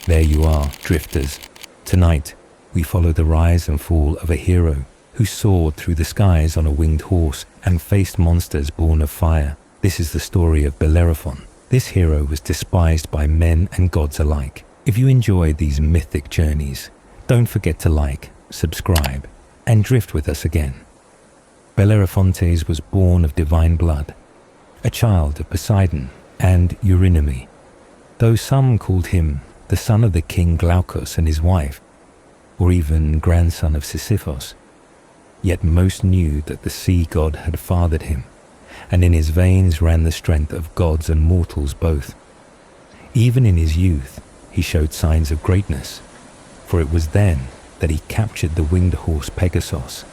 There you are, drifters. Tonight, we follow the rise and fall of a hero who soared through the skies on a winged horse and faced monsters born of fire. This is the story of Bellerophon. This hero was despised by men and gods alike. If you enjoy these mythic journeys, don't forget to like, subscribe, and drift with us again. Bellerophontes was born of divine blood, a child of Poseidon and Eurynome, though some called him the son of the king Glaucus and his wife, or even grandson of Sisyphos. Yet most knew that the sea god had fathered him, and in his veins ran the strength of gods and mortals both. Even in his youth, he showed signs of greatness, for it was then that he captured the winged horse Pegasus,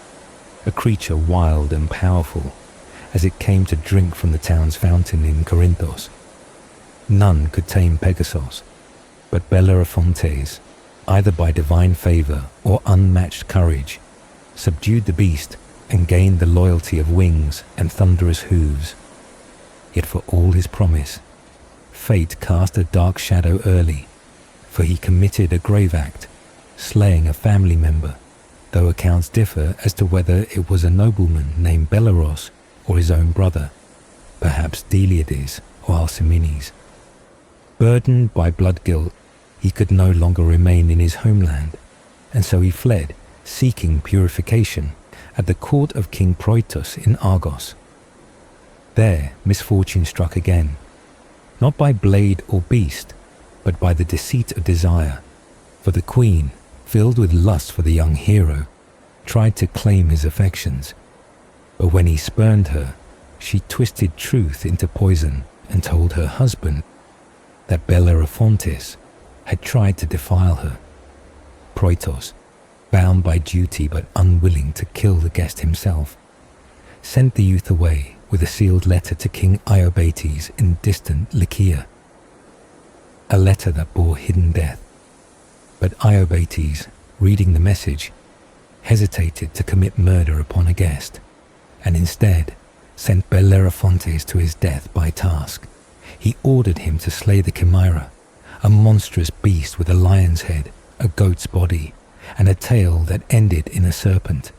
a creature wild and powerful, as it came to drink from the town's fountain in Corinthos. None could tame Pegasus, but Bellerophontes, either by divine favor or unmatched courage, subdued the beast and gained the loyalty of wings and thunderous hooves. Yet for all his promise, fate cast a dark shadow early, for he committed a grave act, slaying a family member, though accounts differ as to whether it was a nobleman named Belleros or his own brother, perhaps Deliades or Alcimenes. Burdened by blood guilt, he could no longer remain in his homeland, and so he fled, seeking purification at the court of King Proitos in Argos. There, misfortune struck again, not by blade or beast, but by the deceit of desire, for the queen, filled with lust for the young hero, tried to claim his affections. But when he spurned her, she twisted truth into poison and told her husband that Bellerophontes had tried to defile her. Proitos, bound by duty but unwilling to kill the guest himself, sent the youth away with a sealed letter to King Iobates in distant Lycia, a letter that bore hidden death. But Iobates, reading the message, hesitated to commit murder upon a guest, and instead sent Bellerophontes to his death by task. He ordered him to slay the Chimera, a monstrous beast with a lion's head, a goat's body, and a tail that ended in a serpent,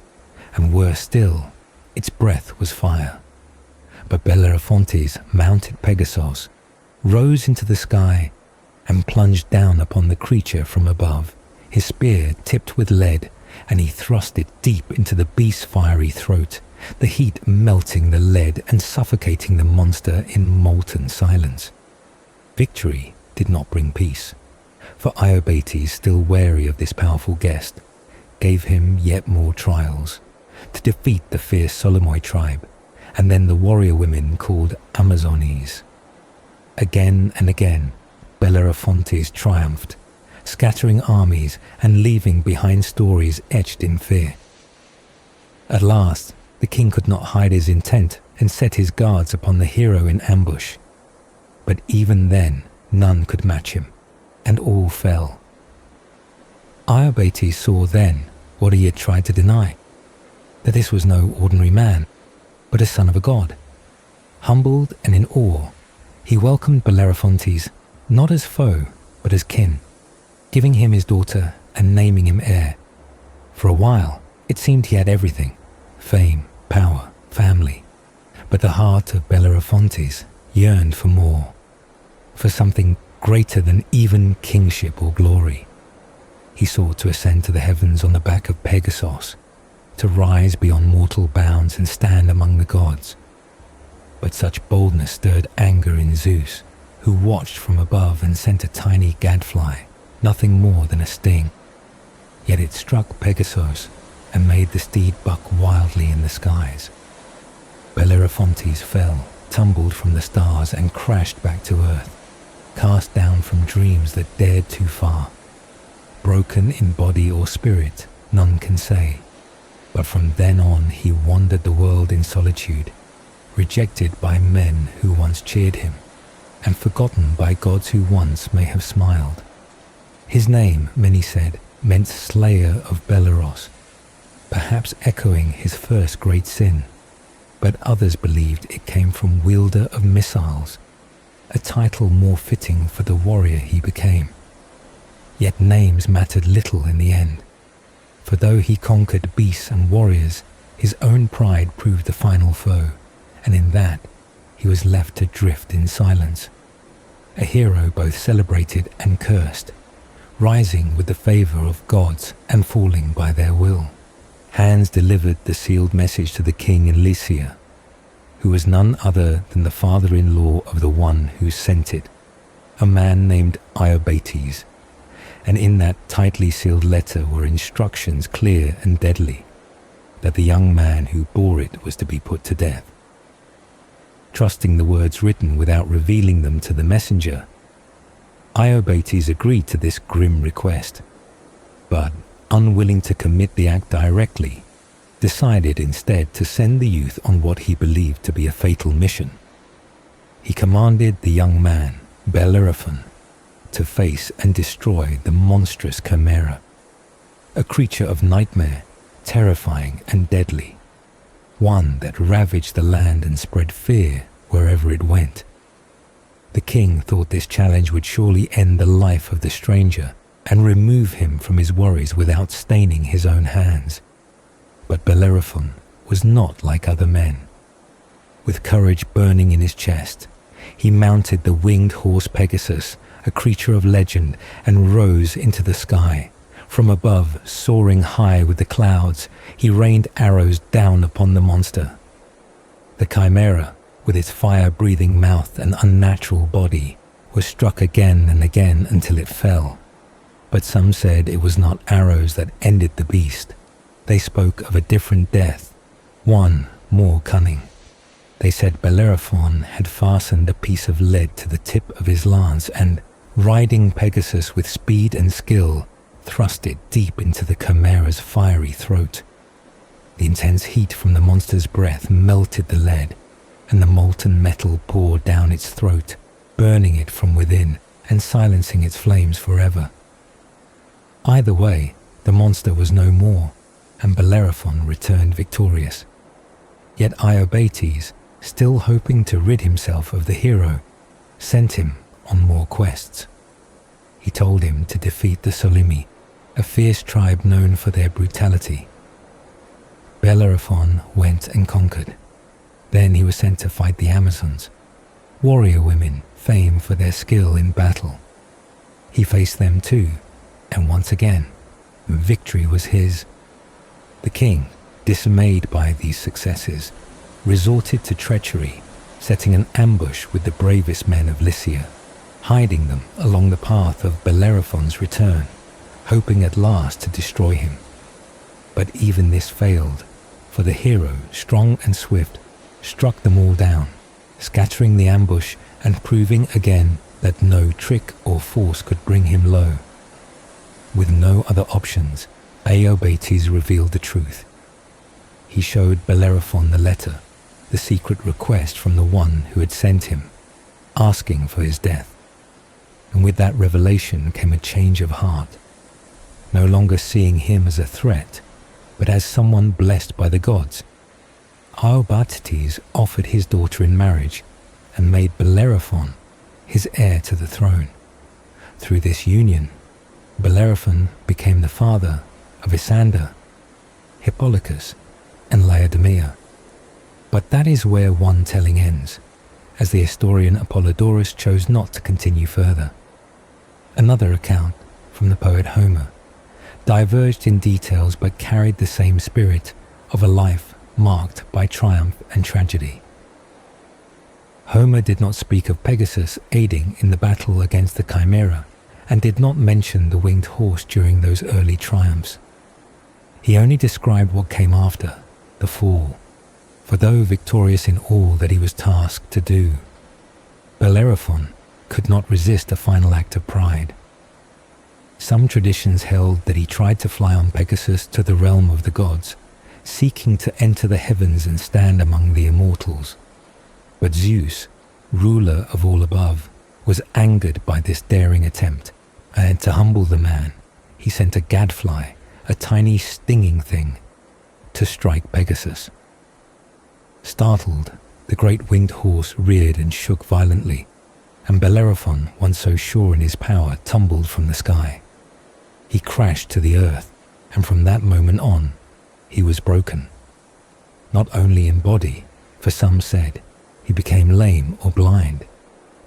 and worse still, its breath was fire. But Bellerophontes mounted Pegasus, rose into the sky, and plunged down upon the creature from above, his spear tipped with lead, and he thrust it deep into the beast's fiery throat, the heat melting the lead and suffocating the monster in molten silence. Victory did not bring peace, for Iobates, still wary of this powerful guest, gave him yet more trials, to defeat the fierce Solomoi tribe, and then the warrior women called Amazones. Again and again, Bellerophontes triumphed, scattering armies and leaving behind stories etched in fear. At last, the king could not hide his intent and set his guards upon the hero in ambush. But even then, none could match him, and all fell. Iobates saw then what he had tried to deny, that this was no ordinary man, but a son of a god. Humbled and in awe, he welcomed Bellerophontes not as foe, but as kin, giving him his daughter and naming him heir. For a while, it seemed he had everything: fame, power, family. But the heart of Bellerophontes yearned for more, for something greater than even kingship or glory. He sought to ascend to the heavens on the back of Pegasus, to rise beyond mortal bounds and stand among the gods. But such boldness stirred anger in Zeus, who watched from above and sent a tiny gadfly, nothing more than a sting. Yet it struck Pegasus and made the steed buck wildly in the skies. Bellerophontes fell, tumbled from the stars and crashed back to earth, cast down from dreams that dared too far. Broken in body or spirit, none can say, but from then on he wandered the world in solitude, rejected by men who once cheered him, and forgotten by gods who once may have smiled. His name, many said, meant slayer of Belleros, perhaps echoing his first great sin, but others believed it came from wielder of missiles, a title more fitting for the warrior he became. Yet names mattered little in the end, for though he conquered beasts and warriors, his own pride proved the final foe, and in that he was left to drift in silence. A hero both celebrated and cursed, rising with the favor of gods and falling by their will. Hands delivered the sealed message to the king in Lycia, who was none other than the father-in-law of the one who sent it, a man named Iobates, and in that tightly sealed letter were instructions clear and deadly, that the young man who bore it was to be put to death. Trusting the words written without revealing them to the messenger, Iobates agreed to this grim request, but, unwilling to commit the act directly, decided instead to send the youth on what he believed to be a fatal mission. He commanded the young man, Bellerophon, to face and destroy the monstrous Chimera, a creature of nightmare, terrifying and deadly, one that ravaged the land and spread fear wherever it went. The king thought this challenge would surely end the life of the stranger and remove him from his worries without staining his own hands. But Bellerophon was not like other men. With courage burning in his chest, he mounted the winged horse Pegasus, a creature of legend, and rose into the sky. From above, soaring high with the clouds, he rained arrows down upon the monster. The Chimera, with its fire-breathing mouth and unnatural body, was struck again and again until it fell. But some said it was not arrows that ended the beast. They spoke of a different death, one more cunning. They said Bellerophon had fastened a piece of lead to the tip of his lance and, riding Pegasus with speed and skill, thrust it deep into the Chimera's fiery throat. The intense heat from the monster's breath melted the lead, and the molten metal poured down its throat, burning it from within and silencing its flames forever. Either way, the monster was no more, and Bellerophon returned victorious. Yet Iobates, still hoping to rid himself of the hero, sent him on more quests. He told him to defeat the Solimi, a fierce tribe known for their brutality. Bellerophon went and conquered. Then he was sent to fight the Amazons, warrior women famed for their skill in battle. He faced them too, and once again, victory was his. The king, dismayed by these successes, resorted to treachery, setting an ambush with the bravest men of Lycia, hiding them along the path of Bellerophon's return, hoping at last to destroy him. But even this failed, for the hero, strong and swift, struck them all down, scattering the ambush and proving again that no trick or force could bring him low. With no other options, Iobates revealed the truth. He showed Bellerophon the letter, the secret request from the one who had sent him, asking for his death. And with that revelation came a change of heart, no longer seeing him as a threat, but as someone blessed by the gods. Iobates offered his daughter in marriage and made Bellerophon his heir to the throne. Through this union, Bellerophon became the father of Isander, Hippolochus, and Laodamia. But that is where one telling ends, as the historian Apollodorus chose not to continue further. Another account, from the poet Homer, diverged in details but carried the same spirit of a life marked by triumph and tragedy. Homer did not speak of Pegasus aiding in the battle against the Chimera, and did not mention the winged horse during those early triumphs. He only described what came after, the fall, for though victorious in all that he was tasked to do, Bellerophon could not resist a final act of pride. Some traditions held that he tried to fly on Pegasus to the realm of the gods, seeking to enter the heavens and stand among the immortals. But Zeus, ruler of all above, was angered by this daring attempt, and to humble the man, he sent a gadfly, a tiny stinging thing, to strike Pegasus. Startled, the great winged horse reared and shook violently, and Bellerophon, once so sure in his power, tumbled from the sky. He crashed to the earth, and from that moment on, he was broken. Not only in body, for some said, he became lame or blind,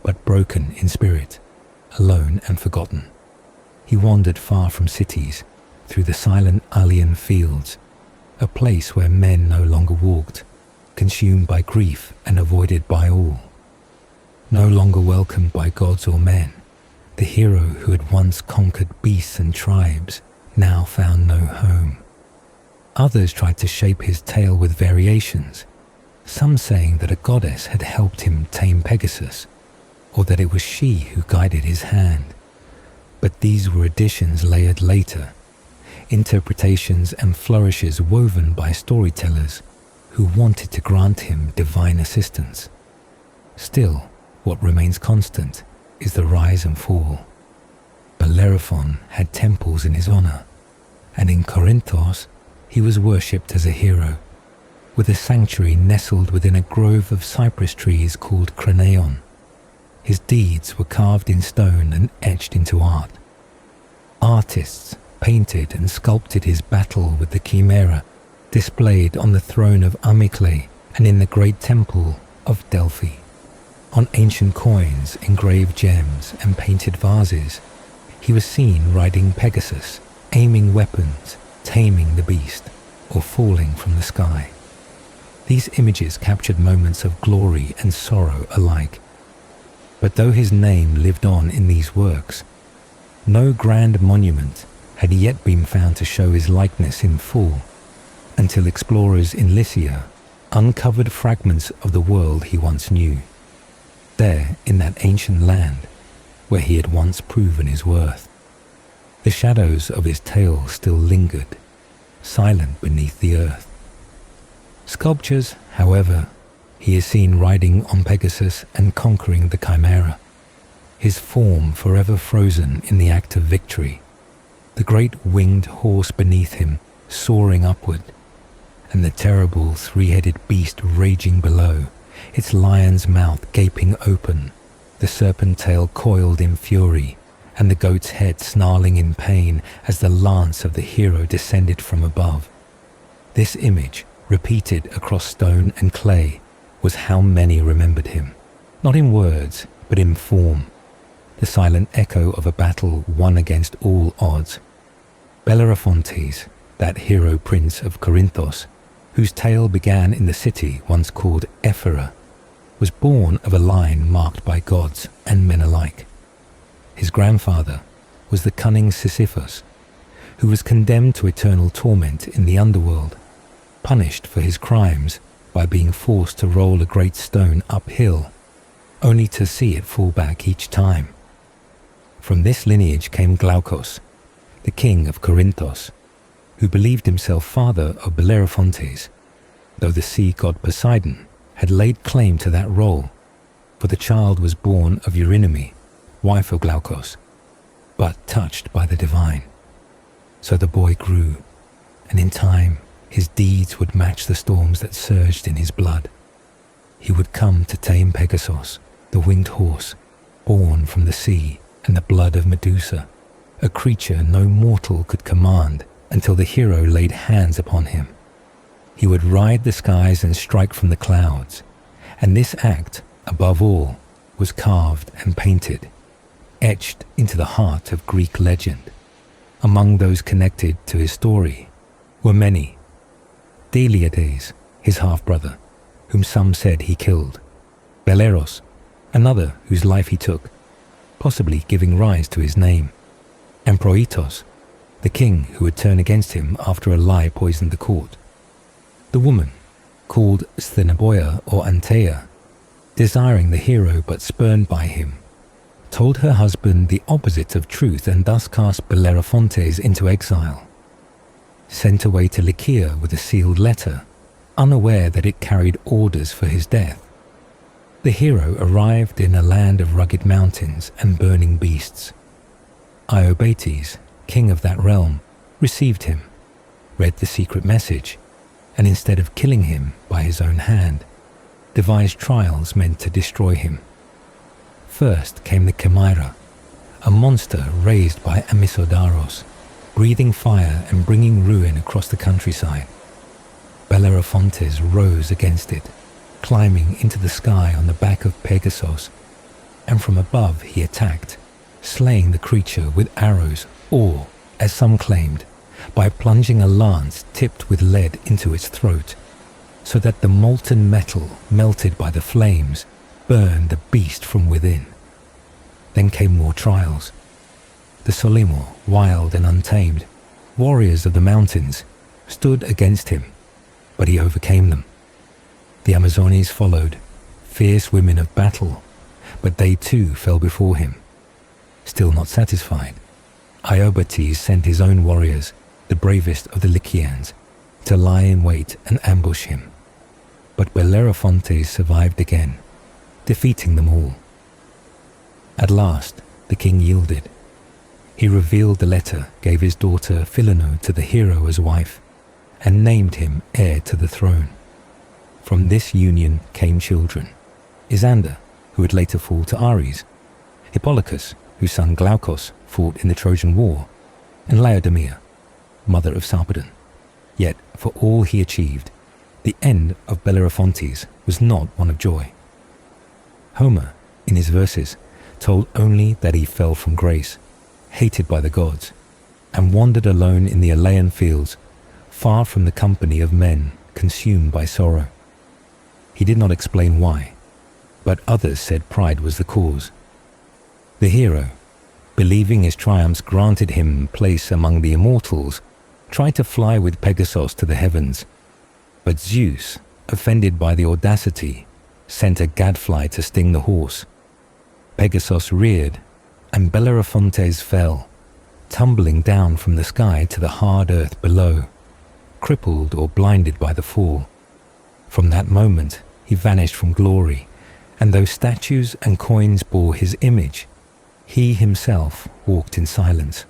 but broken in spirit, alone and forgotten. He wandered far from cities, through the silent alien fields, a place where men no longer walked, consumed by grief and avoided by all. No longer welcomed by gods or men, the hero who had once conquered beasts and tribes now found no home. Others tried to shape his tale with variations, some saying that a goddess had helped him tame Pegasus, or that it was she who guided his hand. But these were additions layered later, interpretations and flourishes woven by storytellers who wanted to grant him divine assistance. Still, what remains constant is the rise and fall. Bellerophon had temples in his honor, and in Corinthos he was worshipped as a hero, with a sanctuary nestled within a grove of cypress trees called Cranaon. His deeds were carved in stone and etched into art. Artists painted and sculpted his battle with the Chimera, displayed on the throne of Amyclae and in the great temple of Delphi. On ancient coins, engraved gems, and painted vases, he was seen riding Pegasus, aiming weapons, taming the beast, or falling from the sky. These images captured moments of glory and sorrow alike. But though his name lived on in these works, no grand monument had yet been found to show his likeness in full, until explorers in Lycia uncovered fragments of the world he once knew. There, in that ancient land, where he had once proven his worth, the shadows of his tale still lingered, silent beneath the earth. Sculptures, however, he is seen riding on Pegasus and conquering the Chimera, his form forever frozen in the act of victory, the great winged horse beneath him soaring upward, and the terrible three-headed beast raging below, its lion's mouth gaping open, the serpent tail coiled in fury, and the goat's head snarling in pain as the lance of the hero descended from above. This image, repeated across stone and clay, was how many remembered him, not in words, but in form, the silent echo of a battle won against all odds. Bellerophontes, that hero prince of Corinthos, whose tale began in the city once called Ephyra, was born of a line marked by gods and men alike. His grandfather was the cunning Sisyphus, who was condemned to eternal torment in the underworld, punished for his crimes by being forced to roll a great stone uphill, only to see it fall back each time. From this lineage came Glaucus, the king of Corinthos, who believed himself father of Bellerophontes, though the sea god Poseidon had laid claim to that role, for the child was born of Eurynome, wife of Glaucus, but touched by the divine. So the boy grew, and in time his deeds would match the storms that surged in his blood. He would come to tame Pegasus, the winged horse, born from the sea and the blood of Medusa, a creature no mortal could command until the hero laid hands upon him. He would ride the skies and strike from the clouds, and this act, above all, was carved and painted, etched into the heart of Greek legend. Among those connected to his story were many. Deliades, his half-brother, whom some said he killed. Belleros, another whose life he took, possibly giving rise to his name. And Proitos, the king who would turn against him after a lie poisoned the court. The woman, called Sthenoboia or Antea, desiring the hero but spurned by him, told her husband the opposite of truth and thus cast Bellerophontes into exile. Sent away to Lycia with a sealed letter, unaware that it carried orders for his death. The hero arrived in a land of rugged mountains and burning beasts. Iobates, king of that realm, received him, read the secret message, and instead of killing him by his own hand, devised trials meant to destroy him. First came the Chimera, a monster raised by Amisodaros, breathing fire and bringing ruin across the countryside. Bellerophon rose against it, climbing into the sky on the back of Pegasus, and from above he attacked, slaying the creature with arrows or, as some claimed, by plunging a lance tipped with lead into its throat, so that the molten metal melted by the flames burned the beast from within. Then came more trials. The Solimo, wild and untamed, warriors of the mountains, stood against him, but he overcame them. The Amazones followed, fierce women of battle, but they too fell before him. Still not satisfied, Iobates sent his own warriors, the bravest of the Lycians, to lie in wait and ambush him. But Bellerophon survived again, defeating them all. At last, the king yielded. He revealed the letter, gave his daughter Phileno to the hero as wife, and named him heir to the throne. From this union came children: Isander, who would later fall to Ares; Hippolochus, whose son Glaucus fought in the Trojan War; and Laodamia, mother of Sarpedon. Yet, for all he achieved, the end of Bellerophon was not one of joy. Homer, in his verses, told only that he fell from grace, hated by the gods, and wandered alone in the Alaean fields, far from the company of men, consumed by sorrow. He did not explain why, but others said pride was the cause. The hero, believing his triumphs granted him place among the immortals, tried to fly with Pegasus to the heavens, but Zeus, offended by the audacity, sent a gadfly to sting the horse. Pegasus reared, and Bellerophon fell, tumbling down from the sky to the hard earth below, crippled or blinded by the fall. From that moment he vanished from glory, and though statues and coins bore his image, he himself walked in silence,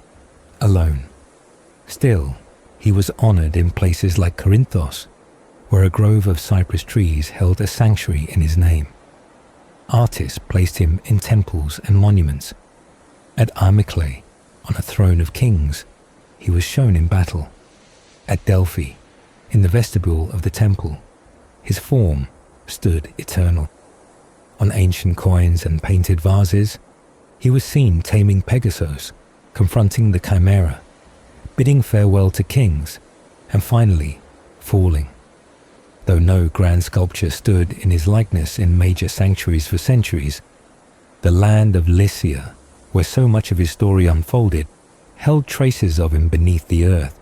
alone. Still, he was honored in places like Corinthos, where a grove of cypress trees held a sanctuary in his name. Artists placed him in temples and monuments. At Amyclae, on a throne of kings, he was shown in battle. At Delphi, in the vestibule of the temple, his form stood eternal. On ancient coins and painted vases, he was seen taming Pegasus, confronting the Chimera, bidding farewell to kings, and finally falling. Though no grand sculpture stood in his likeness in major sanctuaries for centuries, the land of Lycia, where so much of his story unfolded, held traces of him beneath the earth,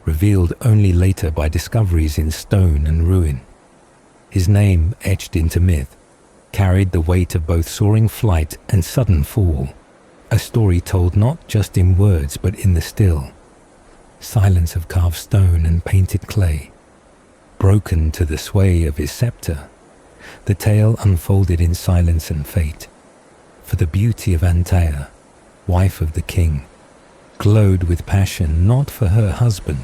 revealed only later by discoveries in stone and ruin. His name, etched into myth, carried the weight of both soaring flight and sudden fall, a story told not just in words but in the still silence of carved stone and painted clay. Broken to the sway of his scepter, the tale unfolded in silence and fate. For the beauty of Antaea, wife of the king, glowed with passion not for her husband,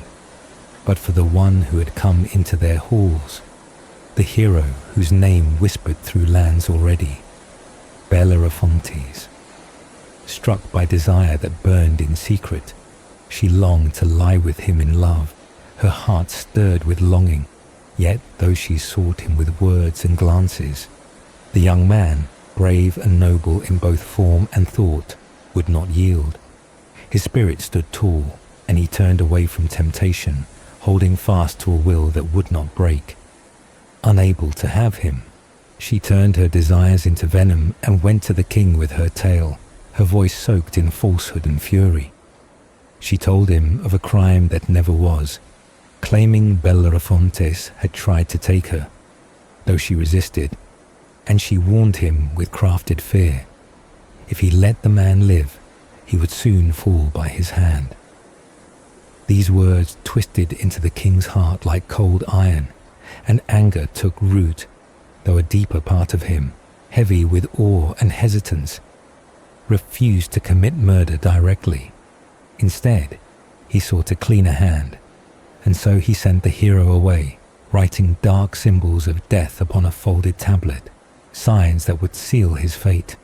but for the one who had come into their halls, the hero whose name whispered through lands already, Bellerophon. Struck by desire that burned in secret, she longed to lie with him in love, her heart stirred with longing. Yet, though she sought him with words and glances, the young man, brave and noble in both form and thought, would not yield. His spirit stood tall, and he turned away from temptation, holding fast to a will that would not break. Unable to have him, she turned her desires into venom and went to the king with her tale, her voice soaked in falsehood and fury. She told him of a crime that never was, claiming Bellerophon had tried to take her, though she resisted, and she warned him with crafted fear. If he let the man live, he would soon fall by his hand. These words twisted into the king's heart like cold iron, and anger took root, though a deeper part of him, heavy with awe and hesitance, refused to commit murder directly. Instead, he sought a cleaner hand, and so he sent the hero away, writing dark symbols of death upon a folded tablet, signs that would seal his fate.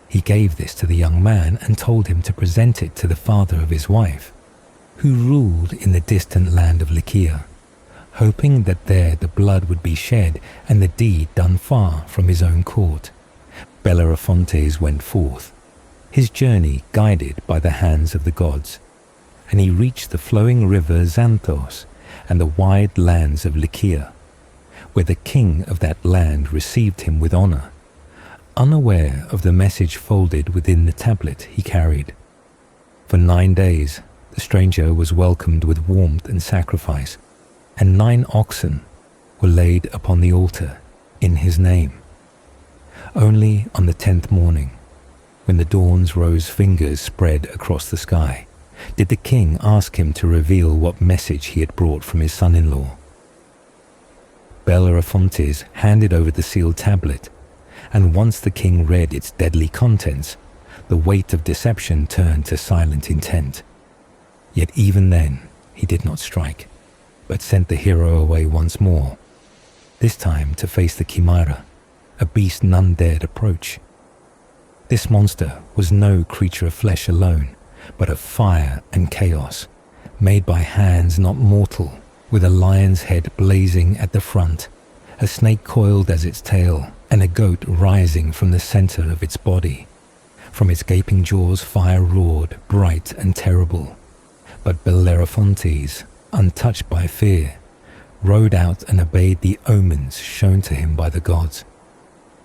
He gave this to the young man and told him to present it to the father of his wife. who ruled in the distant land of Lycia, hoping that there the blood would be shed and the deed done far from his own court. Bellerophon went forth, his journey guided by the hands of the gods, and he reached the flowing river Xanthos and the wide lands of Lycia, where the king of that land received him with honor, unaware of the message folded within the tablet he carried. For 9 days the stranger was welcomed with warmth and sacrifice, and 9 oxen were laid upon the altar in his name. Only on the 10th morning, when the dawn's rose fingers spread across the sky, did the king ask him to reveal what message he had brought from his son-in-law. Bellerophon handed over the sealed tablet, and once the king read its deadly contents, the weight of deception turned to silent intent. Yet even then he did not strike, but sent the hero away once more, this time to face the Chimera, a beast none dared approach. This monster was no creature of flesh alone, but of fire and chaos, made by hands not mortal, with a lion's head blazing at the front, a snake coiled as its tail, and a goat rising from the center of its body. From its gaping jaws fire roared, bright and terrible. But Bellerophon, untouched by fear, rode out and obeyed the omens shown to him by the gods,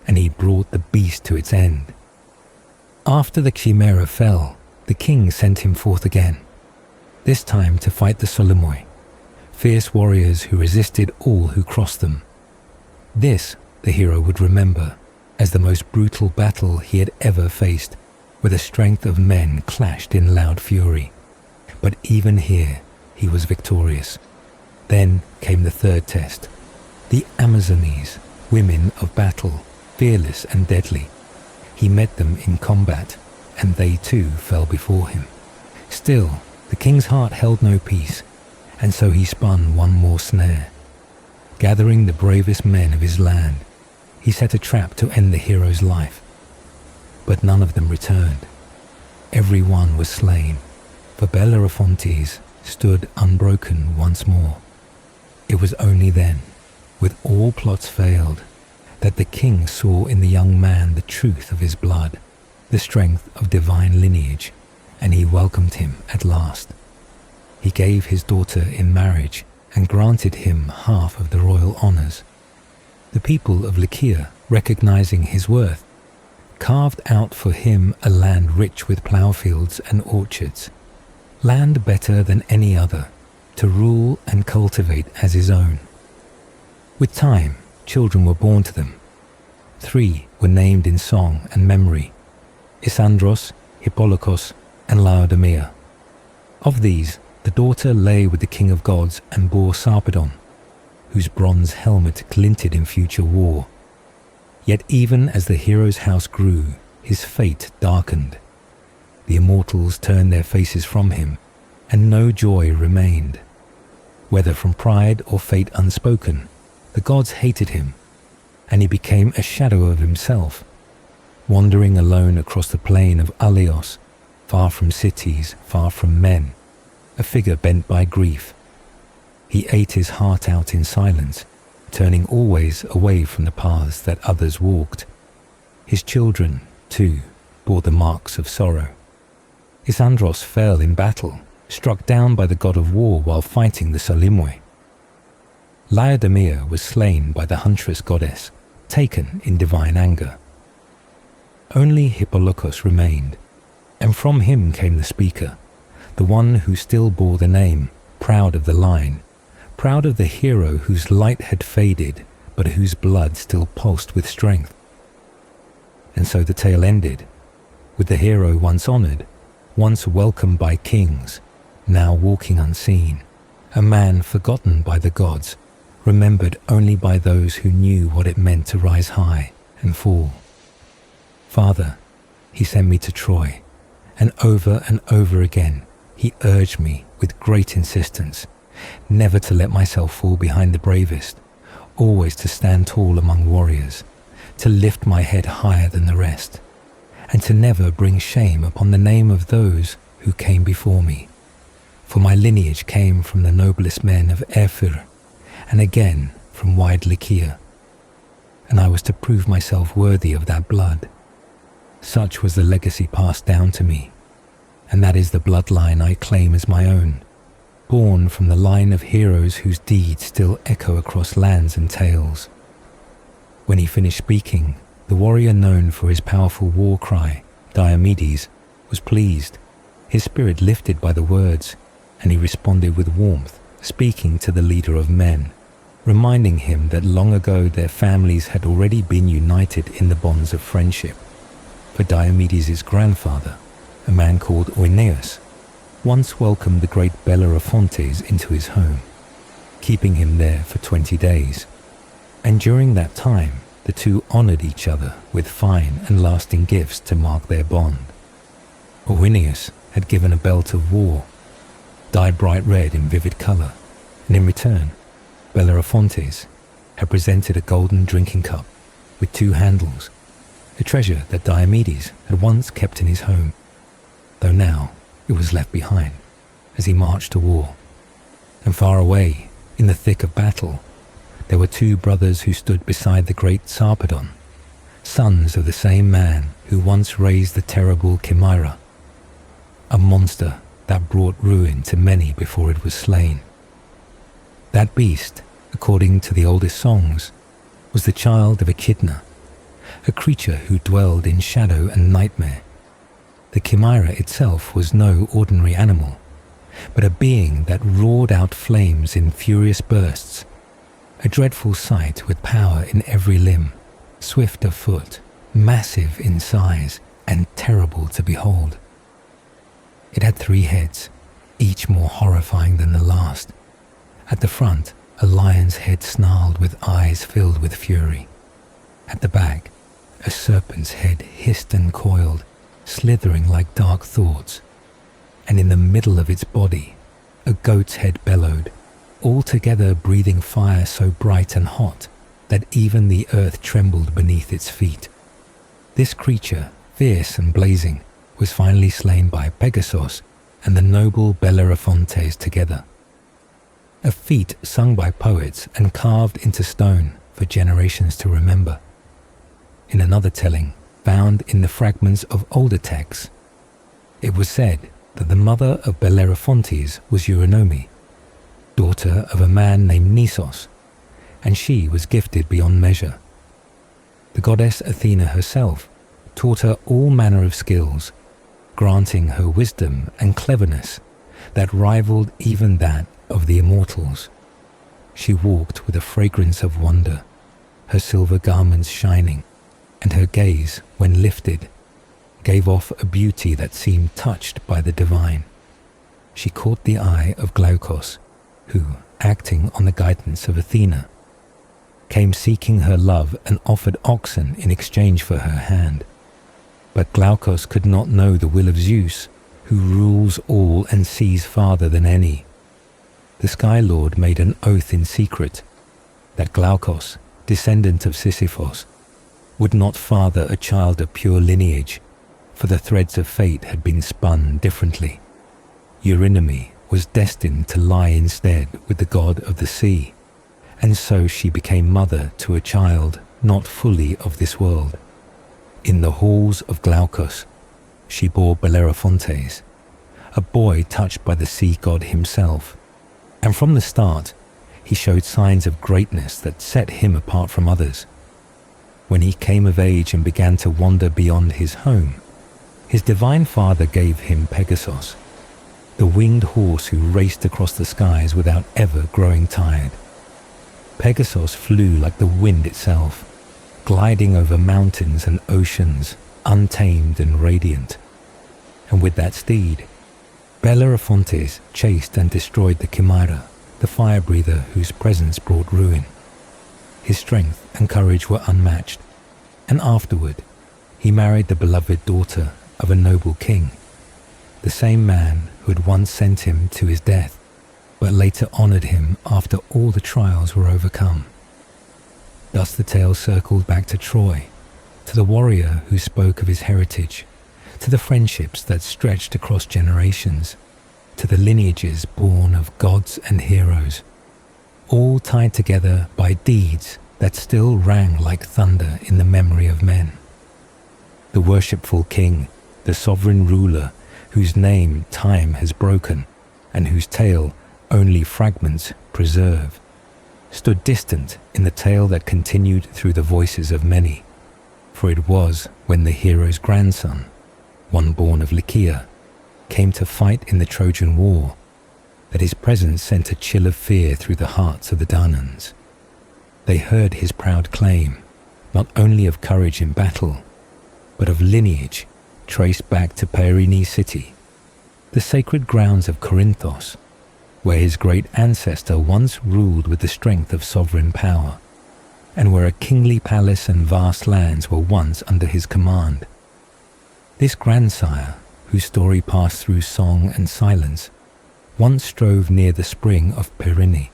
and he brought the beast to its end. After the Chimera fell, the king sent him forth again, this time to fight the Solimoi, fierce warriors who resisted all who crossed them. This the hero would remember as the most brutal battle he had ever faced, where the strength of men clashed in loud fury. But even here he was victorious. Then came the third test. The Amazones, women of battle, fearless and deadly. He met them in combat, and they too fell before him. Still, the king's heart held no peace, and so he spun one more snare. Gathering the bravest men of his land, he set a trap to end the hero's life. But none of them returned. Every one was slain, for Bellerophon stood unbroken once more. It was only then, with all plots failed, that the king saw in the young man the truth of his blood, the strength of divine lineage, and he welcomed him at last. He gave his daughter in marriage and granted him half of the royal honors. The people of Lycia, recognizing his worth, carved out for him a land rich with ploughfields and orchards, land better than any other, to rule and cultivate as his own. With time, children were born to them. 3 were named in song and memory: Isandros, Hippolokos, and Laodamia. Of these, the daughter lay with the king of gods and bore Sarpedon, whose bronze helmet glinted in future war. Yet even as the hero's house grew, his fate darkened. The immortals turned their faces from him, and no joy remained. Whether from pride or fate unspoken, the gods hated him, and he became a shadow of himself, wandering alone across the plain of Alios, far from cities, far from men, a figure bent by grief. He ate his heart out in silence, turning always away from the paths that others walked. His children, too, bore the marks of sorrow. Isandros fell in battle, struck down by the god of war while fighting the Solimoi. Laodamia was slain by the huntress goddess, taken in divine anger. Only Hippolokos remained, and from him came the speaker, the one who still bore the name, proud of the line, proud of the hero whose light had faded, but whose blood still pulsed with strength. And so the tale ended, with the hero once honored, once welcomed by kings, now walking unseen, a man forgotten by the gods, remembered only by those who knew what it meant to rise high and fall. Father, he sent me to Troy, and over again he urged me with great insistence never to let myself fall behind the bravest, always to stand tall among warriors, to lift my head higher than the rest, and to never bring shame upon the name of those who came before me. For my lineage came from the noblest men of Erfur, and again from wide Lycia, and I was to prove myself worthy of that blood. Such was the legacy passed down to me, and that is the bloodline I claim as my own, born from the line of heroes whose deeds still echo across lands and tales. When he finished speaking, the warrior known for his powerful war cry, Diomedes, was pleased, his spirit lifted by the words, and he responded with warmth, speaking to the leader of men, reminding him that long ago their families had already been united in the bonds of friendship. For Diomedes' grandfather, a man called Oeneus, once welcomed the great Bellerophontes into his home, keeping him there for 20 days. And during that time, the two honored each other with fine and lasting gifts to mark their bond. Oeneus had given a belt of war, dyed bright red in vivid color, and in return, Bellerophontes had presented a golden drinking cup with 2 handles, a treasure that Diomedes had once kept in his home, though now it was left behind as he marched to war. And far away, in the thick of battle, there were 2 brothers who stood beside the great Sarpedon, sons of the same man who once raised the terrible Chimera, a monster that brought ruin to many before it was slain. That beast, according to the oldest songs, was the child of Echidna, a creature who dwelled in shadow and nightmare. The Chimera itself was no ordinary animal, but a being that roared out flames in furious bursts, a dreadful sight with power in every limb, swift of foot, massive in size, and terrible to behold. It had 3 heads, each more horrifying than the last. At the front, a lion's head snarled with eyes filled with fury. At the back, a serpent's head hissed and coiled, slithering like dark thoughts. And in the middle of its body, a goat's head bellowed, altogether breathing fire so bright and hot that even the earth trembled beneath its feet. This creature, fierce and blazing, was finally slain by Pegasus and the noble Bellerophontes together. A feat sung by poets and carved into stone for generations to remember. In another telling, found in the fragments of older texts, it was said that the mother of Bellerophontes was Eurynome, daughter of a man named Nisos, and she was gifted beyond measure. The goddess Athena herself taught her all manner of skills, granting her wisdom and cleverness that rivaled even that of the immortals. She walked with a fragrance of wonder, her silver garments shining, and her gaze, when lifted, gave off a beauty that seemed touched by the divine. She caught the eye of Glaucus, who, acting on the guidance of Athena, came seeking her love and offered oxen in exchange for her hand. But Glaucus could not know the will of Zeus, who rules all and sees farther than any. The Sky Lord made an oath in secret that Glaucus, descendant of Sisyphos, would not father a child of pure lineage, for the threads of fate had been spun differently. Eurynome was destined to lie instead with the god of the sea, and so she became mother to a child not fully of this world. In the halls of Glaucus, she bore Bellerophontes, a boy touched by the sea god himself, and from the start, he showed signs of greatness that set him apart from others. When he came of age and began to wander beyond his home, his divine father gave him Pegasus, the winged horse who raced across the skies without ever growing tired. Pegasus flew like the wind itself, gliding over mountains and oceans, untamed and radiant. And with that steed, Bellerophontes chased and destroyed the Chimera, the fire-breather whose presence brought ruin. His strength and courage were unmatched, and afterward he married the beloved daughter of a noble king, the same man who had once sent him to his death, but later honored him after all the trials were overcome. Thus the tale circled back to Troy, to the warrior who spoke of his heritage, to the friendships that stretched across generations, to the lineages born of gods and heroes, all tied together by deeds that still rang like thunder in the memory of men. The worshipful king, the sovereign ruler, whose name time has broken, and whose tale only fragments preserve, stood distant in the tale that continued through the voices of many. For it was when the hero's grandson, one born of Lycia, came to fight in the Trojan War, that his presence sent a chill of fear through the hearts of the Danans. They heard his proud claim, not only of courage in battle, but of lineage traced back to Perini city, the sacred grounds of Corinthos, where his great ancestor once ruled with the strength of sovereign power, and where a kingly palace and vast lands were once under his command. This grandsire, whose story passed through song and silence, once strove near the spring of Perini,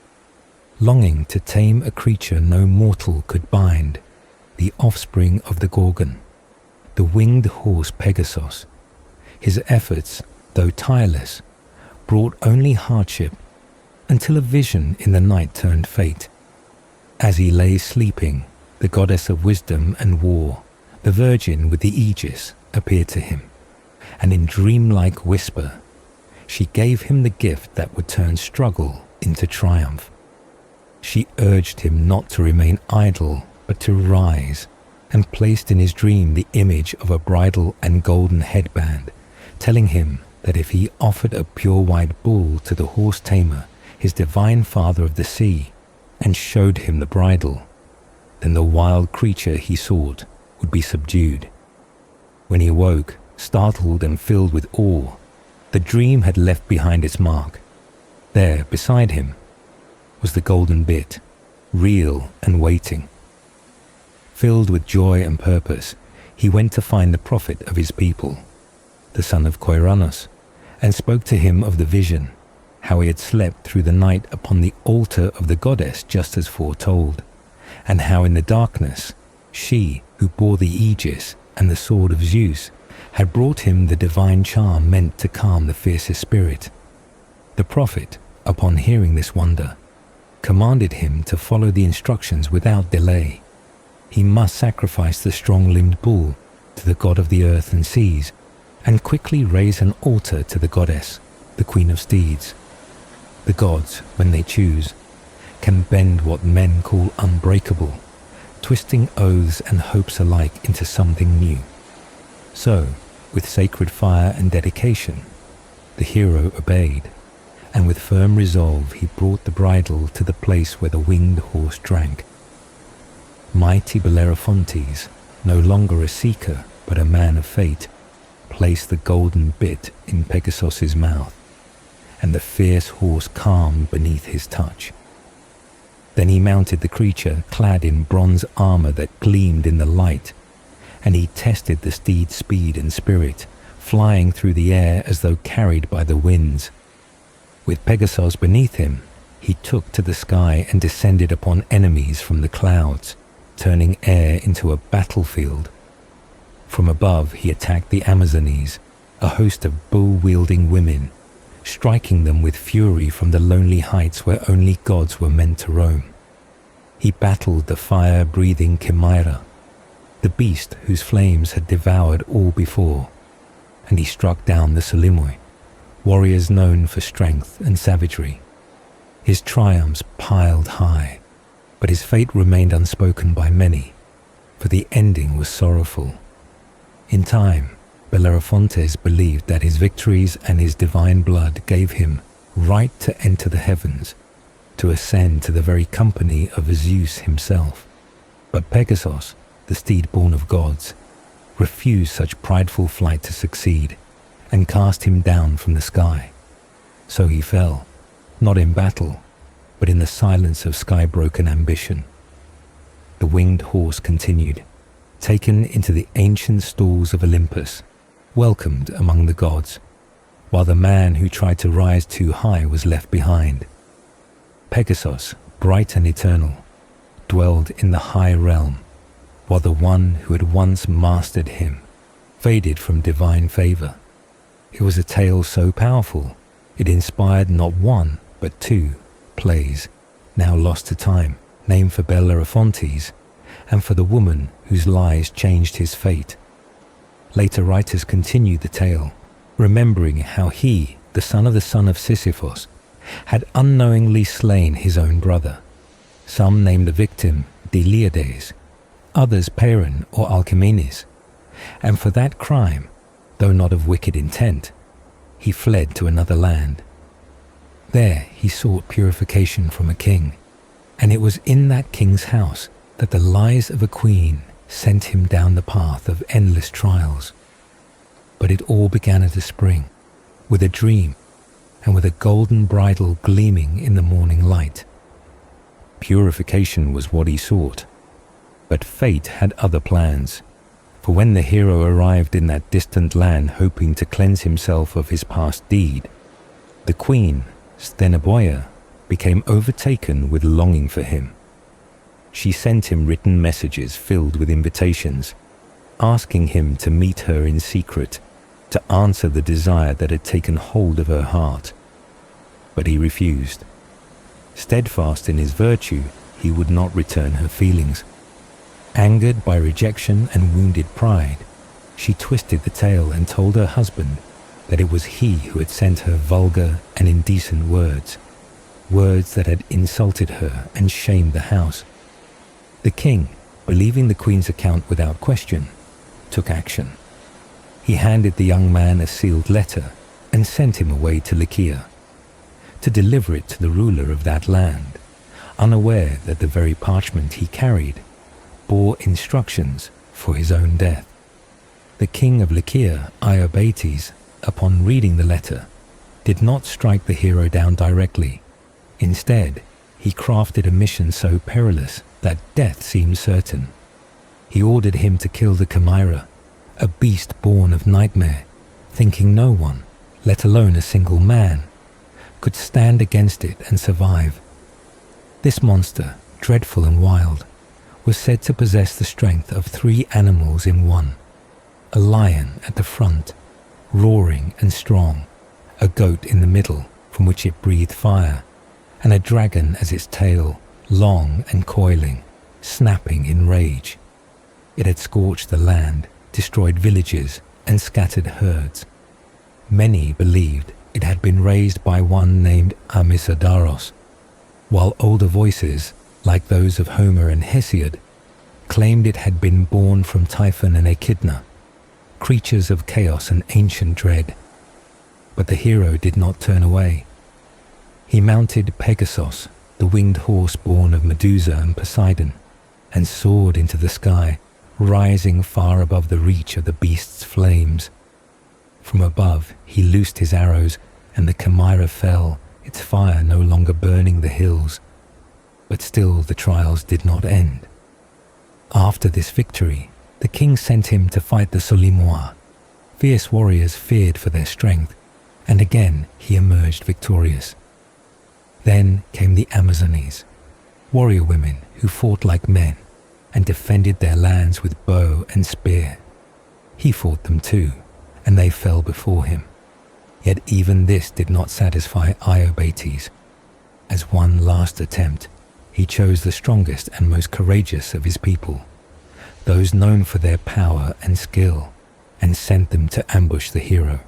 longing to tame a creature no mortal could bind, the offspring of the Gorgon, the winged horse Pegasus. His efforts, though tireless, brought only hardship, until a vision in the night turned fate. As he lay sleeping, the goddess of wisdom and war, the virgin with the aegis, appeared to him, and in dreamlike whisper, she gave him the gift that would turn struggle into triumph. She urged him not to remain idle, but to rise, and placed in his dream the image of a bridle and golden headband, telling him that if he offered a pure white bull to the horse tamer, his divine father of the sea, and showed him the bridle, then the wild creature he sought would be subdued. When he awoke, startled and filled with awe, the dream had left behind its mark. There, beside him, was the golden bit, real and waiting. Filled with joy and purpose, he went to find the prophet of his people, the son of Koiranos, and spoke to him of the vision, how he had slept through the night upon the altar of the goddess just as foretold, and how in the darkness she, who bore the aegis and the sword of Zeus, had brought him the divine charm meant to calm the fiercest spirit. The prophet, upon hearing this wonder, commanded him to follow the instructions without delay. He must sacrifice the strong-limbed bull to the god of the earth and seas, and quickly raise an altar to the goddess, the queen of steeds. The gods, when they choose, can bend what men call unbreakable, twisting oaths and hopes alike into something new. So, with sacred fire and dedication, the hero obeyed, and with firm resolve he brought the bridle to the place where the winged horse drank. Mighty Bellerophontes, no longer a seeker but a man of fate, placed the golden bit in Pegasus's mouth, and the fierce horse calmed beneath his touch. Then he mounted the creature clad in bronze armor that gleamed in the light, and he tested the steed's speed and spirit, flying through the air as though carried by the winds. With Pegasus beneath him, he took to the sky and descended upon enemies from the clouds, turning air into a battlefield. From above he attacked the Amazones, a host of bull-wielding women, striking them with fury from the lonely heights where only gods were meant to roam. He battled the fire-breathing Chimera, the beast whose flames had devoured all before, and he struck down the Solimoi, warriors known for strength and savagery. His triumphs piled high, but his fate remained unspoken by many, for the ending was sorrowful. In time, Bellerophontes believed that his victories and his divine blood gave him right to enter the heavens, to ascend to the very company of Zeus himself. But Pegasus, the steed born of gods, refused such prideful flight to succeed, and cast him down from the sky. So he fell, not in battle, but in the silence of sky-broken ambition. The winged horse continued, taken into the ancient stalls of Olympus, welcomed among the gods, while the man who tried to rise too high was left behind. Pegasus, bright and eternal, dwelled in the high realm, while the one who had once mastered him faded from divine favor. It was a tale so powerful, It inspired not one, but two plays, now lost to time, named for Bellerophontes, and for the woman whose lies changed his fate. Later writers continued the tale, remembering how he, the son of Sisyphus, had unknowingly slain his own brother. Some named the victim Deliades, others Peiron or Alcamenes, and for that crime, though not of wicked intent, he fled to another land. There he sought purification from a king, and it was in that king's house that the lies of a queen sent him down the path of endless trials. But it all began at a spring, with a dream, and with a golden bridle gleaming in the morning light. Purification was what he sought, but fate had other plans. For when the hero arrived in that distant land hoping to cleanse himself of his past deed, the queen, Stheneboia, became overtaken with longing for him. She sent him written messages filled with invitations, asking him to meet her in secret, to answer the desire that had taken hold of her heart. But he refused. Steadfast in his virtue, he would not return her feelings. Angered by rejection and wounded pride, she twisted the tale and told her husband that it was he who had sent her vulgar and indecent words, words that had insulted her and shamed the house. The king, believing the queen's account without question, took action. He handed the young man a sealed letter and sent him away to Lycia, to deliver it to the ruler of that land, unaware that the very parchment he carried bore instructions for his own death. The king of Lycia, Iobates, upon reading the letter, did not strike the hero down directly. Instead, he crafted a mission so perilous that death seemed certain. He ordered him to kill the Chimera, a beast born of nightmare, thinking no one, let alone a single man, could stand against it and survive. This monster, dreadful and wild, was said to possess the strength of 3 animals in one: a lion at the front, roaring and strong, a goat in the middle, from which it breathed fire, and a dragon as its tail, long and coiling, snapping in rage. It had scorched the land, destroyed villages, and scattered herds. Many believed it had been raised by one named Amisadaros, while older voices, like those of Homer and Hesiod, claimed it had been born from Typhon and Echidna, creatures of chaos and ancient dread. But the hero did not turn away. He mounted Pegasus, the winged horse born of Medusa and Poseidon, and soared into the sky, rising far above the reach of the beast's flames. From above he loosed his arrows, and the Chimera fell, its fire no longer burning the hills. But still the trials did not end. After this victory, the king sent him to fight the Solimois. Fierce warriors feared for their strength, and again he emerged victorious. Then came the Amazones, warrior women who fought like men and defended their lands with bow and spear. He fought them too, and they fell before him. Yet even this did not satisfy Iobates. As one last attempt, he chose the strongest and most courageous of his people, those known for their power and skill, and sent them to ambush the hero.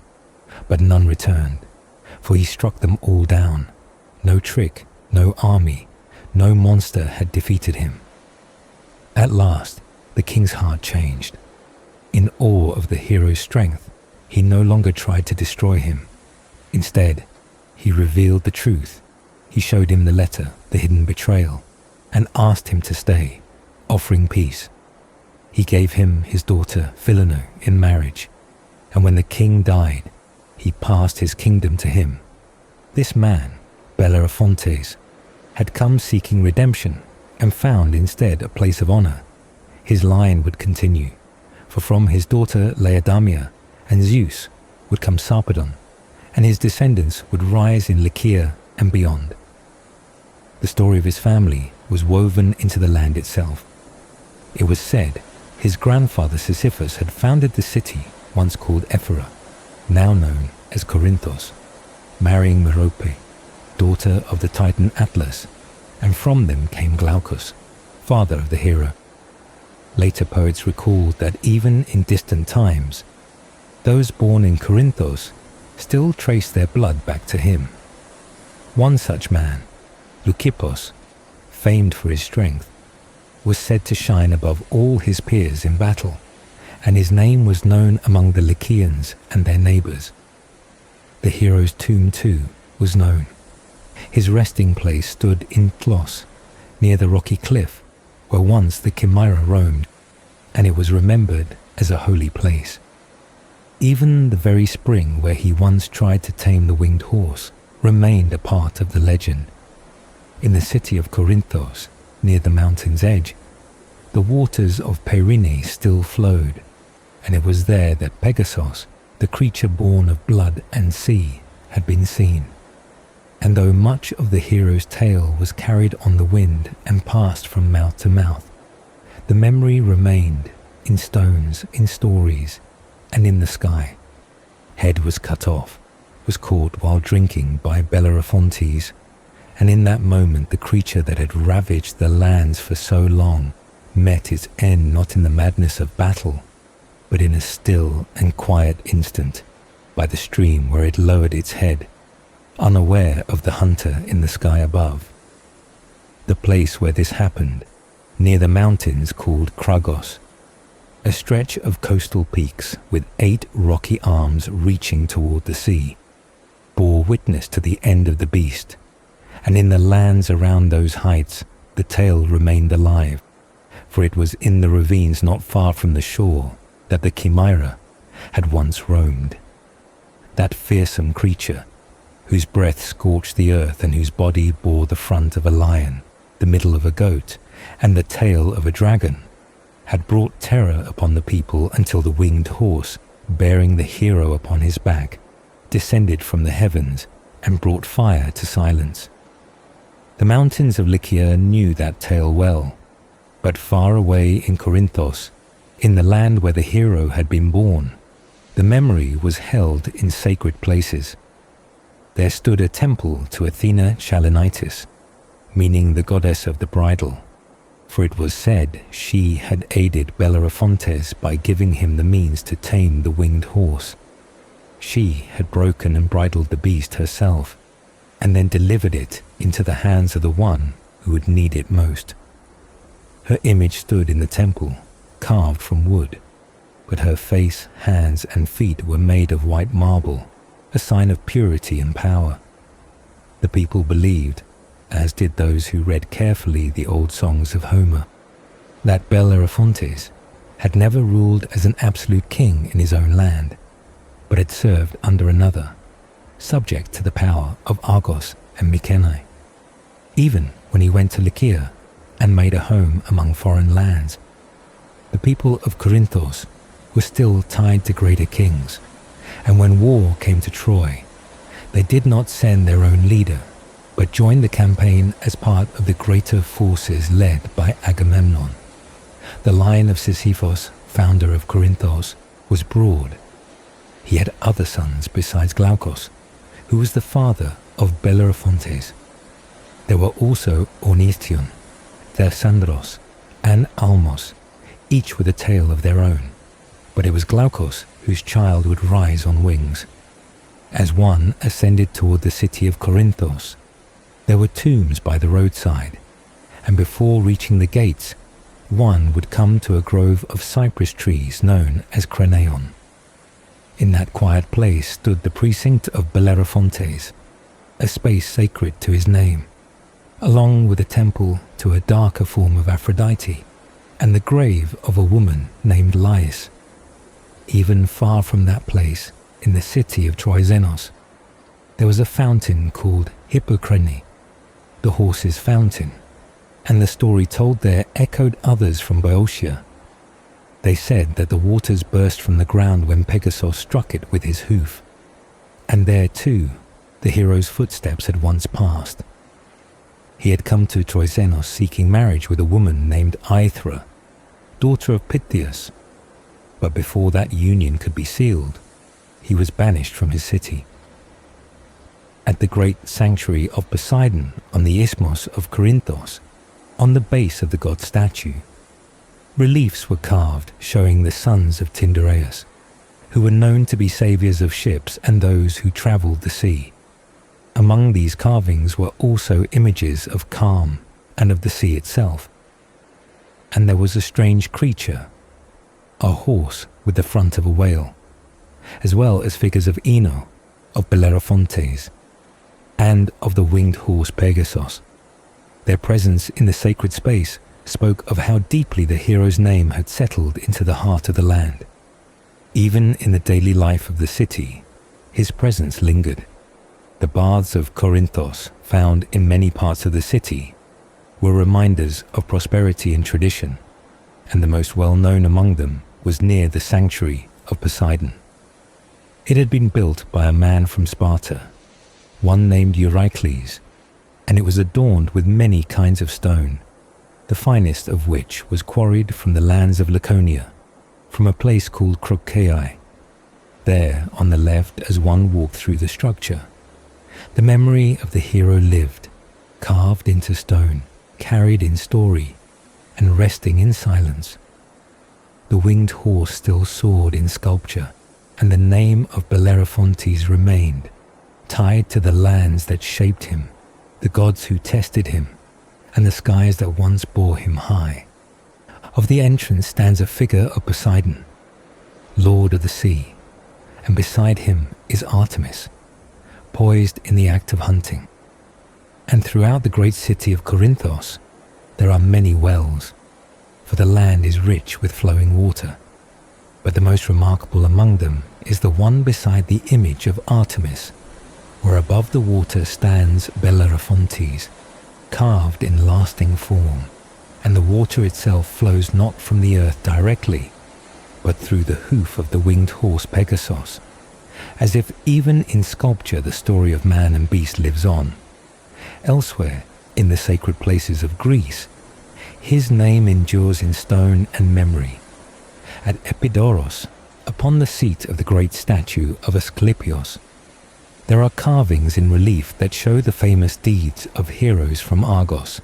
But none returned, for he struck them all down. No trick, no army, no monster had defeated him. At last, the king's heart changed. In awe of the hero's strength, he no longer tried to destroy him. Instead, he revealed the truth. He showed him the letter, the hidden betrayal, and asked him to stay, offering peace. He gave him his daughter Philono in marriage, and when the king died, he passed his kingdom to him. This man, Bellerophontes, had come seeking redemption and found instead a place of honor. His line would continue, for from his daughter Laodamia and Zeus would come Sarpedon, and his descendants would rise in Lycia and beyond. The story of his family was woven into the land itself. It was said his grandfather Sisyphus had founded the city once called Ephora, now known as Corinthos. marrying Merope, daughter of the Titan Atlas, and from them came Glaucus, father of the hero. Later poets recalled that even in distant times, those born in Corinthos still trace their blood back to him. One such man, Leucippus, famed for his strength, was said to shine above all his peers in battle, and his name was known among the Lycians and their neighbours. The hero's tomb too was known. His resting place stood in Tlos, near the rocky cliff where once the Chimera roamed, and it was remembered as a holy place. Even the very spring where he once tried to tame the winged horse remained a part of the legend. In the city of Corinthos, near the mountain's edge, the waters of Perine still flowed, and it was there that Pegasus, the creature born of blood and sea, had been seen. And though much of the hero's tale was carried on the wind and passed from mouth to mouth, the memory remained in stones, in stories, and in the sky. Head was cut off, was caught while drinking by Bellerophontes, and in that moment the creature that had ravaged the lands for so long met its end not in the madness of battle, but in a still and quiet instant by the stream where it lowered its head, unaware of the hunter in the sky above. The place where this happened, near the mountains called Kragos, a stretch of coastal peaks with 8 rocky arms reaching toward the sea, bore witness to the end of the beast, and in the lands around those heights the tale remained alive, for it was in the ravines not far from the shore that the Chimera had once roamed. That fearsome creature, whose breath scorched the earth and whose body bore the front of a lion, the middle of a goat, and the tail of a dragon, had brought terror upon the people until the winged horse, bearing the hero upon his back, descended from the heavens and brought fire to silence. The mountains of Lycia knew that tale well, but far away in Corinthos, in the land where the hero had been born, the memory was held in sacred places. There stood a temple to Athena Chalonitis, meaning the goddess of the bridle, for it was said she had aided Bellerophontes by giving him the means to tame the winged horse. She had broken and bridled the beast herself, and then delivered it into the hands of the one who would need it most. Her image stood in the temple, carved from wood, but her face, hands, and feet were made of white marble, a sign of purity and power. The people believed, as did those who read carefully the old songs of Homer, that Bellerophontes had never ruled as an absolute king in his own land, but had served under another, subject to the power of Argos and Mycenae. Even when he went to Lycia and made a home among foreign lands, the people of Corinthos were still tied to greater kings, and when war came to Troy, they did not send their own leader, but joined the campaign as part of the greater forces led by Agamemnon. The line of Sisyphus, founder of Corinthos, was broad. He had other sons besides Glaucus, who was the father of Bellerophontes. There were also Ornistion, Thersandros, and Almos, each with a tale of their own, but it was Glaucus whose child would rise on wings. As one ascended toward the city of Corinthos, there were tombs by the roadside, and before reaching the gates, one would come to a grove of cypress trees known as Crenaeon. In that quiet place stood the precinct of Bellerophontes, a space sacred to his name, along with a temple to a darker form of Aphrodite, and the grave of a woman named Lais. Even far from that place, in the city of Troizenos, there was a fountain called Hippocrene, the horse's fountain, and the story told there echoed others from Boeotia. They said that the waters burst from the ground when Pegasus struck it with his hoof, and there too the hero's footsteps had once passed. He had come to Troizenos seeking marriage with a woman named Aethra, daughter of Pythias, but before that union could be sealed, he was banished from his city. at the great sanctuary of Poseidon on the Isthmus of Corinthos, on the base of the god statue, reliefs were carved showing the sons of Tyndareus, who were known to be saviors of ships and those who travelled the sea. Among these carvings were also images of calm and of the sea itself. And there was a strange creature, a horse with the front of a whale, as well as figures of Ino, of Bellerophontes, and of the winged horse Pegasus. Their presence in the sacred space spoke of how deeply the hero's name had settled into the heart of the land. Even in the daily life of the city, his presence lingered. The baths of Corinthos, found in many parts of the city, were reminders of prosperity and tradition, and the most well-known among them was near the sanctuary of Poseidon. It had been built by a man from Sparta, one named Eurycles, and it was adorned with many kinds of stone, the finest of which was quarried from the lands of Laconia, from a place called Croceae. There, on the left, as one walked through the structure, the memory of the hero lived, carved into stone, carried in story, and resting in silence. The winged horse still soared in sculpture, and the name of Bellerophontes remained, tied to the lands that shaped him, the gods who tested him, and the skies that once bore him high. Of the entrance stands a figure of Poseidon, lord of the sea, and beside him is Artemis, poised in the act of hunting. And throughout the great city of Corinthos, there are many wells, for the land is rich with flowing water. But the most remarkable among them is the one beside the image of Artemis, where above the water stands Bellerophontes, carved in lasting form, and the water itself flows not from the earth directly, but through the hoof of the winged horse Pegasus, as if even in sculpture the story of man and beast lives on. Elsewhere, in the sacred places of Greece, his name endures in stone and memory. At Epidaurus, upon the seat of the great statue of Asclepios, there are carvings in relief that show the famous deeds of heroes from Argos.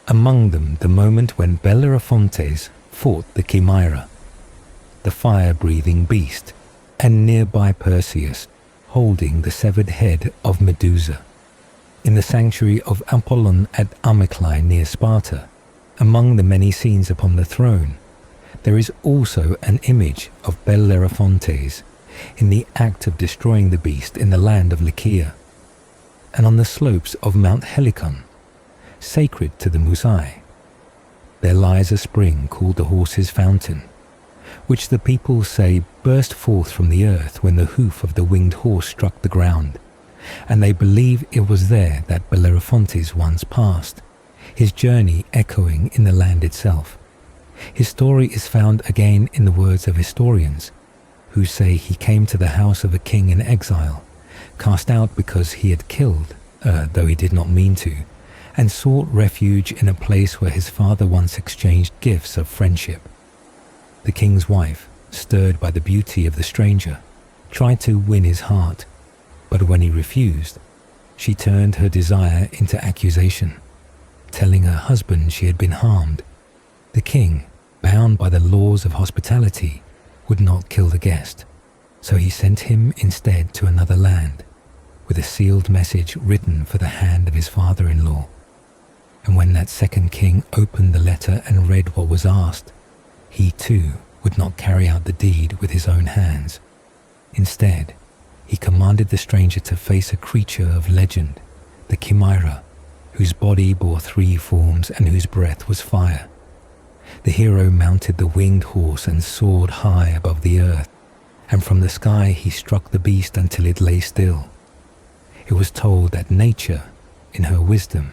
Among them the moment when Bellerophontes fought the Chimera, the fire-breathing beast, and nearby Perseus holding the severed head of Medusa. In the sanctuary of Apollon at Amyclae near Sparta, among the many scenes upon the throne, there is also an image of Bellerophontes in the act of destroying the beast in the land of Lycia. And on the slopes of Mount Helicon, sacred to the Musai, there lies a spring called the Horse's Fountain, which the people say burst forth from the earth when the hoof of the winged horse struck the ground, and they believe it was there that Bellerophontes once passed, his journey echoing in the land itself. His story is found again in the words of historians, who say he came to the house of a king in exile, cast out because he had killed, though he did not mean to, and sought refuge in a place where his father once exchanged gifts of friendship. The king's wife, stirred by the beauty of the stranger, tried to win his heart, but when he refused, she turned her desire into accusation, telling her husband she had been harmed. The king, bound by the laws of hospitality, would not kill the guest, so he sent him instead to another land, with a sealed message written for the hand of his father-in-law. And when that second king opened the letter and read what was asked, he too would not carry out the deed with his own hands. Instead, he commanded the stranger to face a creature of legend, the Chimera, whose body bore 3 forms and whose breath was fire. The hero mounted the winged horse and soared high above the earth, and from the sky he struck the beast until it lay still. It was told that nature, in her wisdom,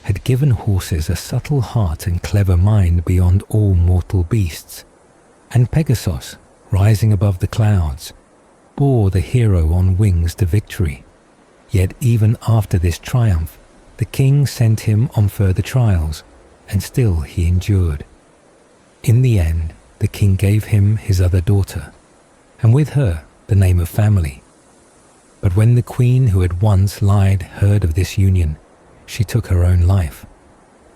had given horses a subtle heart and clever mind beyond all mortal beasts, and Pegasus, rising above the clouds, bore the hero on wings to victory. Yet even after this triumph, the king sent him on further trials, and still he endured. In the end, the king gave him his other daughter, and with her the name of family. But when the queen who had once lied heard of this union, she took her own life,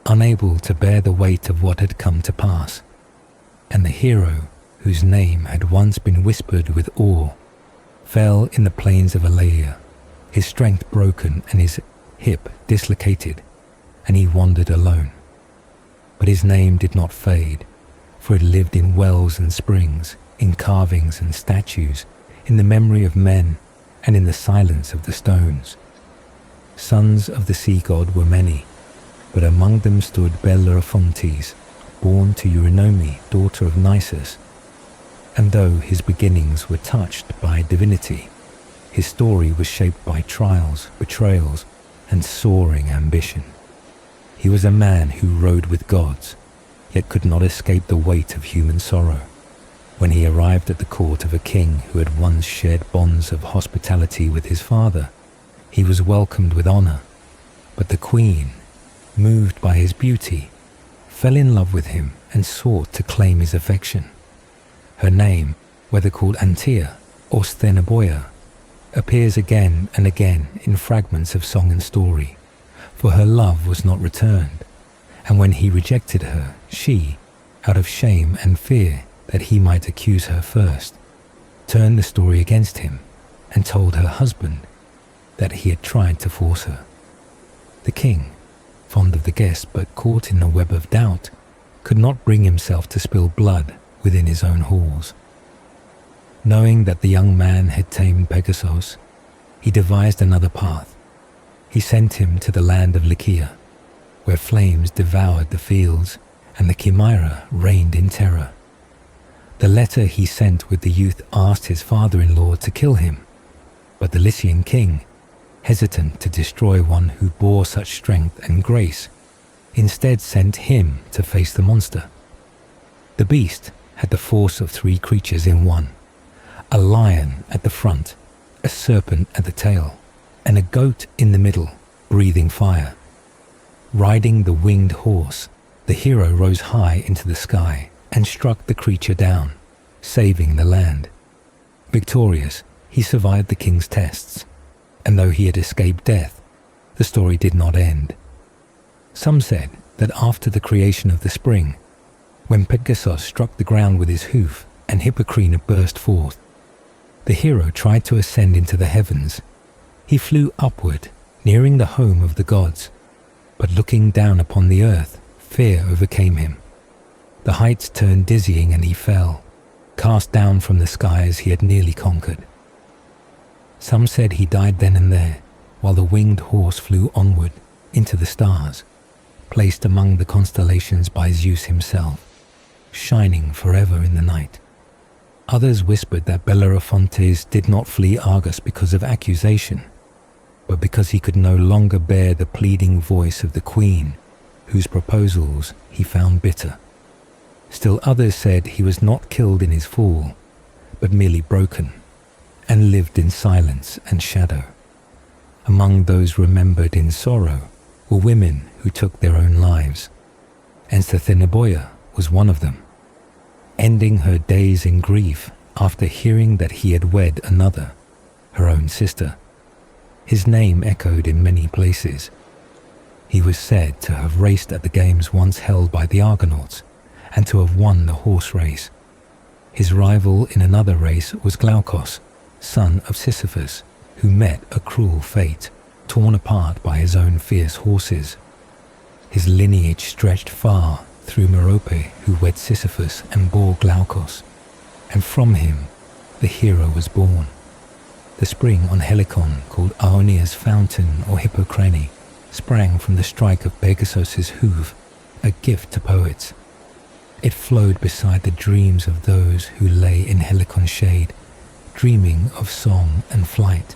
unable to bear the weight of what had come to pass. And the hero, whose name had once been whispered with awe, fell in the plains of Alea, his strength broken and his hip dislocated, and he wandered alone. But his name did not fade, for it lived in wells and springs, in carvings and statues, in the memory of men, and in the silence of the stones. Sons of the sea god were many, but among them stood Bellerophon, born to Eurynome, daughter of Nisus. And though his beginnings were touched by divinity, his story was shaped by trials, betrayals, and soaring ambition. He was a man who rode with gods, yet could not escape the weight of human sorrow. When he arrived at the court of a king who had once shared bonds of hospitality with his father, he was welcomed with honor, but the queen, moved by his beauty, fell in love with him and sought to claim his affection. Her name, whether called Antea or Sthenoboia, appears again and again in fragments of song and story, for her love was not returned, and when he rejected her, she, out of shame and fear that he might accuse her first, turned the story against him and told her husband that he had tried to force her. The king, fond of the guest but caught in a web of doubt, could not bring himself to spill blood within his own halls. Knowing that the young man had tamed Pegasus, he devised another path. He sent him to the land of Lycia, where flames devoured the fields and the Chimera reigned in terror. The letter he sent with the youth asked his father-in-law to kill him, but the Lycian king, hesitant to destroy one who bore such strength and grace, instead sent him to face the monster. The beast had the force of 3 creatures in one: a lion at the front, a serpent at the tail, and a goat in the middle, breathing fire. Riding the winged horse, the hero rose high into the sky and struck the creature down, saving the land. Victorious, he survived the king's tests, and though he had escaped death, the story did not end. Some said that after the creation of the spring, when Pegasus struck the ground with his hoof and Hippocrene burst forth, the hero tried to ascend into the heavens. He flew upward, nearing the home of the gods, but looking down upon the earth, fear overcame him. The heights turned dizzying and he fell, cast down from the skies he had nearly conquered. Some said he died then and there, while the winged horse flew onward into the stars, placed among the constellations by Zeus himself, shining forever in the night. Others whispered that Bellerophon did not flee Argos because of accusation, but because he could no longer bear the pleading voice of the queen, whose proposals he found bitter. Still others said he was not killed in his fall, but merely broken, and lived in silence and shadow. Among those remembered in sorrow were women who took their own lives, and Sthenoboia was one of them, ending her days in grief after hearing that he had wed another, her own sister. His name echoed in many places. He was said to have raced at the games once held by the Argonauts, and to have won the horse race. His rival in another race was Glaucus, son of Sisyphus, who met a cruel fate, torn apart by his own fierce horses. His lineage stretched far through Merope, who wed Sisyphus and bore Glaucus, and from him the hero was born. The spring on Helicon, called Aonia's fountain or Hippocrene, sprang from the strike of Pegasus's hoof, a gift to poets. It flowed beside the dreams of those who lay in Helicon's shade, dreaming of song and flight.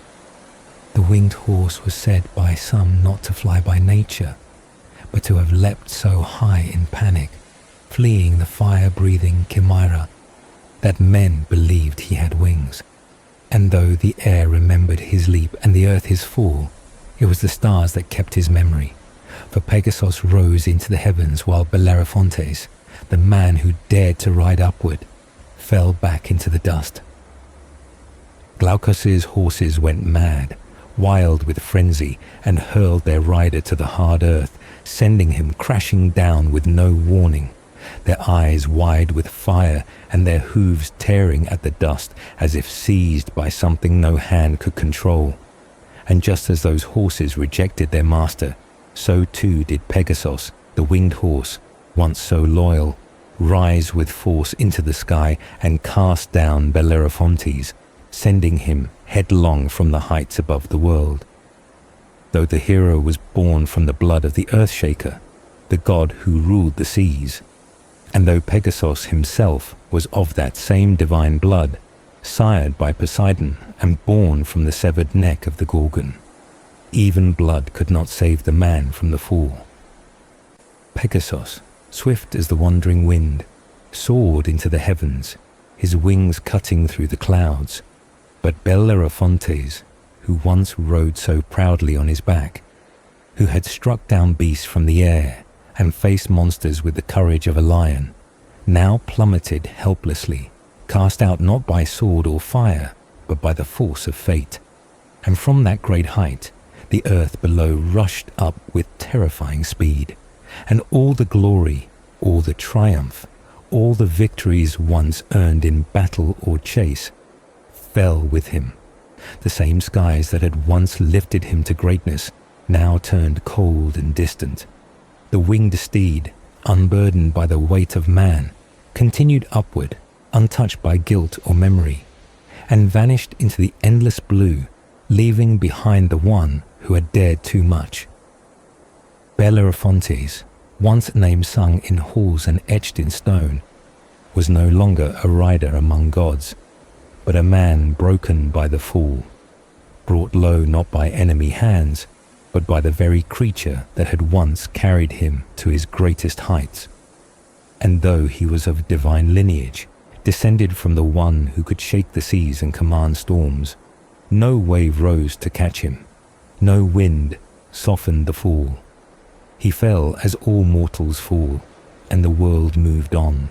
The winged horse was said by some not to fly by nature, but to have leapt so high in panic, fleeing the fire-breathing Chimera, that men believed he had wings. And though the air remembered his leap and the earth his fall, it was the stars that kept his memory. For Pegasus rose into the heavens while Bellerophon, the man who dared to ride upward, fell back into the dust. Glaucus's horses went mad, wild with frenzy, and hurled their rider to the hard earth, sending him crashing down with no warning, their eyes wide with fire and their hooves tearing at the dust as if seized by something no hand could control. And just as those horses rejected their master, so too did Pegasus, the winged horse, once so loyal, rise with force into the sky and cast down Bellerophontes, sending him headlong from the heights above the world. Though the hero was born from the blood of the Earthshaker, the god who ruled the seas, and though Pegasus himself was of that same divine blood, sired by Poseidon and born from the severed neck of the Gorgon, even blood could not save the man from the fall. Pegasus, swift as the wandering wind, soared into the heavens, his wings cutting through the clouds, but Bellerophontes, who once rode so proudly on his back, who had struck down beasts from the air and faced monsters with the courage of a lion, now plummeted helplessly, cast out not by sword or fire, but by the force of fate. And from that great height, the earth below rushed up with terrifying speed, and all the glory, all the triumph, all the victories once earned in battle or chase, fell with him. The same skies that had once lifted him to greatness now turned cold and distant. The winged steed, unburdened by the weight of man, continued upward, untouched by guilt or memory, and vanished into the endless blue, leaving behind the one who had dared too much. Bellerophontes, once a name sung in halls and etched in stone, was no longer a rider among gods, but a man broken by the fall, brought low not by enemy hands, but by the very creature that had once carried him to his greatest heights. And though he was of divine lineage, descended from the one who could shake the seas and command storms, no wave rose to catch him, no wind softened the fall. He fell as all mortals fall, and the world moved on.